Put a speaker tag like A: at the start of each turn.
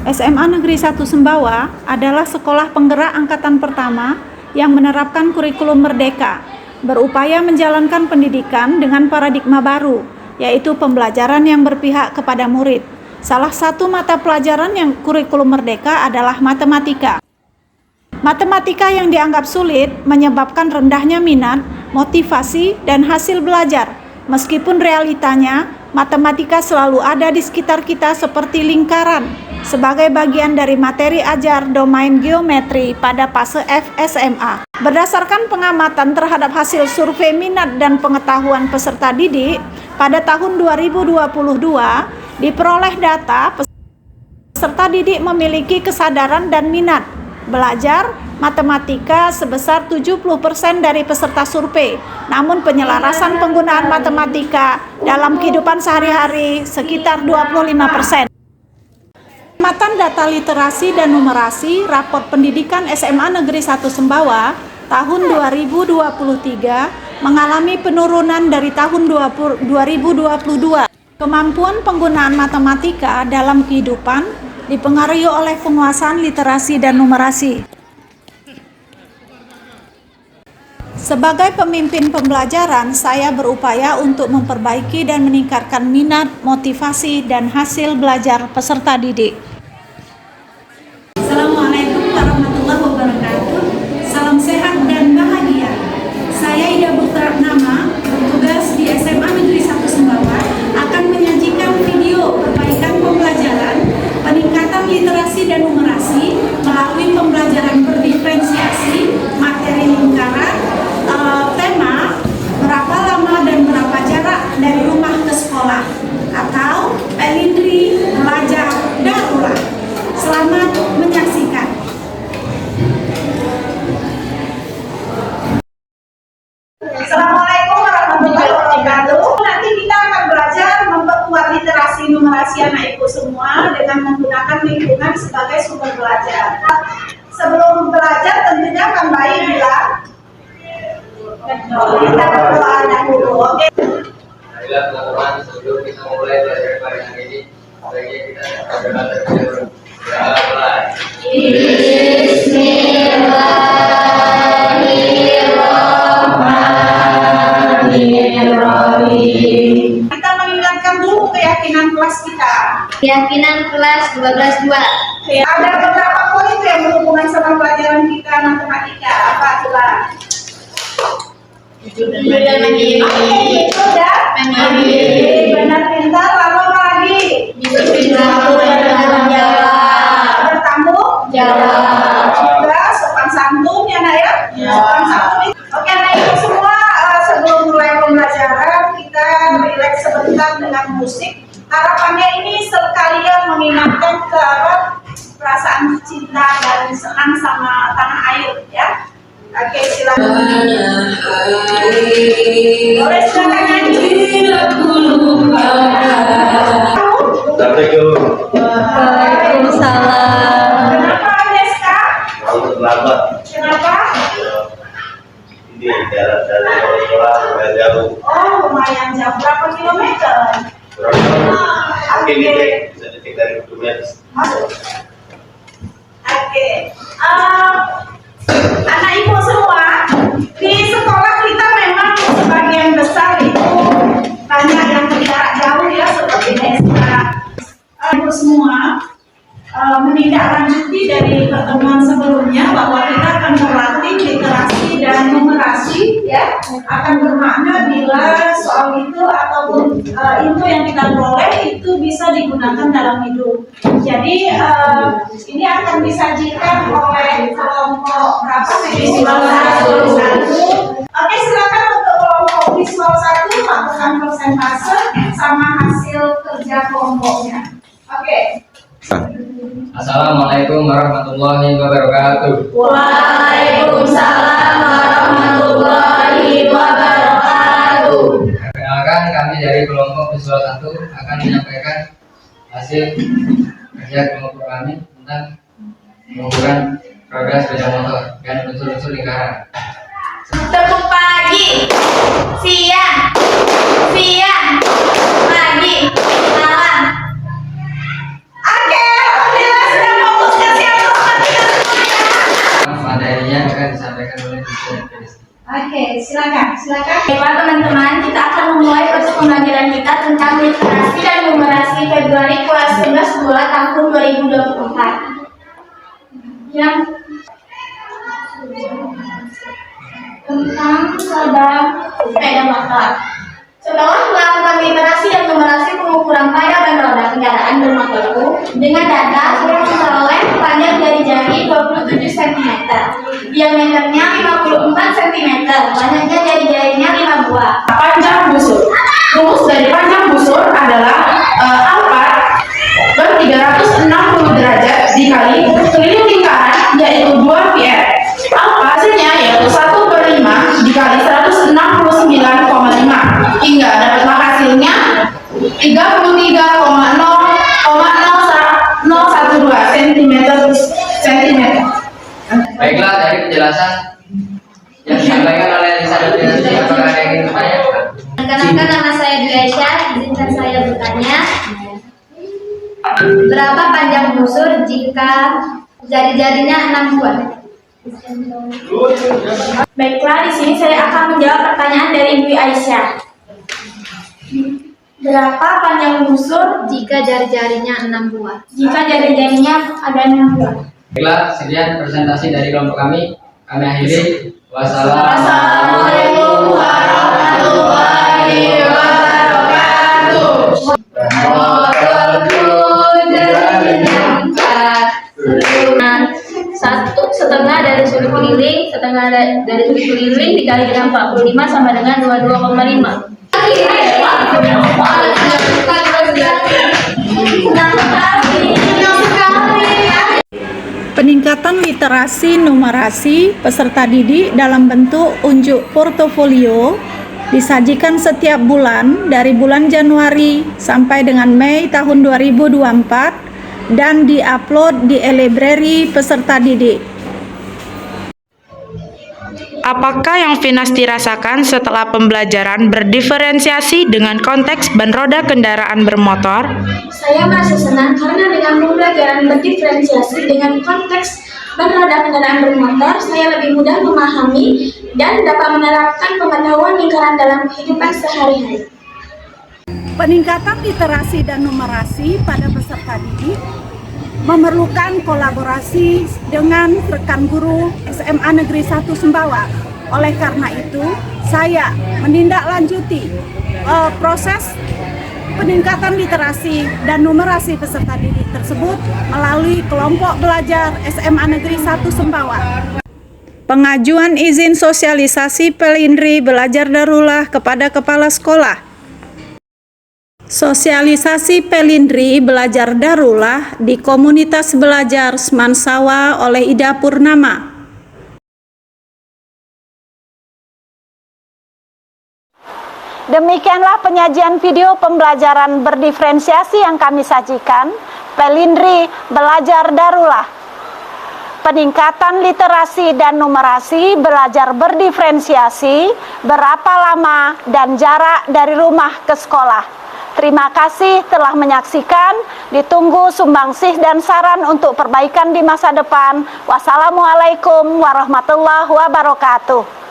A: SMA Negeri 1 Sembawa adalah sekolah penggerak angkatan pertama yang menerapkan kurikulum merdeka, berupaya menjalankan pendidikan dengan paradigma baru, yaitu pembelajaran yang berpihak kepada murid. Salah satu mata pelajaran yang kurikulum merdeka adalah matematika. Matematika yang dianggap sulit menyebabkan rendahnya minat, motivasi, dan hasil belajar. Meskipun realitanya, matematika selalu ada di sekitar kita seperti lingkaran, sebagai bagian dari materi ajar domain geometri pada fase F SMA. Berdasarkan pengamatan terhadap hasil survei minat dan pengetahuan peserta didik, pada tahun 2022 diperoleh data peserta didik memiliki kesadaran dan minat belajar matematika sebesar 70% dari peserta survei. Namun penyelarasan penggunaan matematika dalam kehidupan sehari-hari sekitar 25%. Pengamatan data literasi dan numerasi raport pendidikan SMA Negeri 1 Sembawa tahun 2023 mengalami penurunan dari tahun 2022. Kemampuan penggunaan matematika dalam kehidupan dipengaruhi oleh penguasaan literasi dan numerasi. Sebagai pemimpin pembelajaran, saya berupaya untuk memperbaiki dan meningkatkan minat, motivasi, dan hasil belajar peserta didik. Assalamualaikum warahmatullahi wabarakatuh. Salam sehat dan bahagia. Saya Ida Butra Nama, bertugas di SMA Negeri 1 Sembawa, akan menyajikan video perbaikan pembelajaran, peningkatan literasi dan numerasi melalui pembelajaran berdiferensiasi, materi lingkaran, tema berapa lama dan berapa jarak dari rumah ke sekolah, atau pelindri, belajar, dan ulang. Selamat menyaksikan. Assalamualaikum warahmatullahi wabarakatuh. Nanti kita akan belajar memperkuat literasi numerasi anak ibu semua dengan menggunakan lingkungan sebagai sumber belajar. Sebelum belajar tentunya akan baik bila kita berdoa dahulu. Oke.
B: Baiklah teman-teman, sebelum kita mulai belajar pada hari ini, sebaiknya kita berdoa terlebih dahulu.
A: Bismillahirrahmanirrahim. Kita mengingatkan dulu keyakinan kelas kita.
C: Keyakinan kelas 12.2.
A: Ada beberapa poin yang berhubungan sama pelajaran kita matematika. Apa coba?
C: Jujur dan mandiri.
A: Oke, sudah. Benar pintar. Lalu apa lagi? Bertanggung
C: jawab.
A: Juga sopan santun ya nak ya? Sopan santun. Oke anak ibu semua, sebelum mulai pembelajaran kita rileks sebentar dengan musik. Harapannya ini sekalian mengingatkan ke perasaan cinta dan senang sama tanah air ya. Oke, silakan. Boleh silakan nyanyi.
C: Waalaikumsalam.
A: Kenapa Aneska?
D: Terlambat.
A: Kenapa?
D: Ini jalan dari sekolah lumayan jauh.
A: Oh, lumayan jauh. Berapa kilometer?
D: Mungkin ini bisa dicek dari Google Maps.
A: Oke. Anak ibu semua, di sekolah kita memang sebagian besar itu banyak yang berjarak jauh ya, seperti desa. Ibu semua menindaklanjuti dari pertemuan sebelumnya bahwa kita akan berlatih literasi dan numerasi ya, akan bermakna bila soal itu ataupun ilmu yang kita peroleh itu bisa digunakan dalam hidup. Jadi ini akan disajikan oleh kelompok berapa? Visual 1. Oke, silakan untuk kelompok visual 1 lakukan persentase sama hasil kerja kelompoknya. Oke.
B: Assalamualaikum warahmatullahi wabarakatuh.
C: Waalaikumsalam warahmatullahi wabarakatuh.
B: Perkenalkan, kami dari kelompok visual 1 akan menyampaikan hasil kerja kelompok kami tentang pengukuran roda sepeda motor dan unsur-unsur lingkaran.
C: Tepuk pagi, siang, pagi, malam.
A: Oke, alhamdulillah sudah
C: yang tentang sepeda motor. Setelah melakukan literasi dan numerasi pengukuran pada dan roda kendaraan bermotorku, dengan data saya memperoleh panjang jari-jari 27 cm, diameternya 54 cm, banyaknya jari-jarinya 5 buah.
E: Panjang busur. Rumus dari panjang busur adalah alfa ber 360 derajat dikali keliling lingkaran yaitu 2 pr. Alfa hasilnya yaitu 1/5 dikali 169,5 hingga dapat hasilnya 33,012 cm.
B: Baiklah, dari penjelasan yang disampaikan oleh Lisa dan Dinasti, apakah ada yang ingin ditanyakan?
C: Perkenalkan, nama saya Dwi Aisyah. Izinkan saya bertanya, berapa panjang busur jika jari-jarinya 6 buah? Baiklah, di sini saya akan menjawab pertanyaan dari Dwi Aisyah. Berapa panjang busur
F: jika jari-jarinya 6 buah?
C: jika jari-jarinya ada 6 buah?
B: Baiklah, sekian presentasi dari kelompok kami. Kami akhiri.
C: Wassalamualaikum warahmatullahi wabarakatuh.
F: Satu setengah dari sudut keliling, dikali dengan 45 sama dengan 22,5.
A: Peningkatan literasi numerasi peserta didik dalam bentuk unjuk portofolio disajikan setiap bulan dari bulan Januari sampai dengan Mei tahun 2024 dan diupload di e-library peserta didik.
G: Apakah yang Finasti rasakan setelah pembelajaran berdiferensiasi dengan konteks ban roda kendaraan bermotor?
C: Saya merasa senang karena dengan pembelajaran berdiferensiasi dengan konteks ban roda kendaraan bermotor, saya lebih mudah memahami dan dapat menerapkan pengetahuan lingkaran dalam kehidupan sehari-hari.
A: Peningkatan literasi dan numerasi pada peserta didik memerlukan kolaborasi dengan rekan guru SMA Negeri 1 Sumbawa. Oleh karena itu, saya menindaklanjuti proses peningkatan literasi dan numerasi peserta didik tersebut melalui kelompok belajar SMA Negeri 1 Sumbawa. Pengajuan izin sosialisasi Pelindri Belajar Darullah kepada kepala sekolah. Sosialisasi Pelindri Belajar Darullah di komunitas belajar Semansawa oleh Ida Purnama. Demikianlah penyajian video pembelajaran berdiferensiasi yang kami sajikan, Pelindri Belajar Darullah. Peningkatan literasi dan numerasi belajar berdiferensiasi, berapa lama dan jarak dari rumah ke sekolah. Terima kasih telah menyaksikan. Ditunggu sumbangsih dan saran untuk perbaikan di masa depan. Wassalamualaikum warahmatullahi wabarakatuh.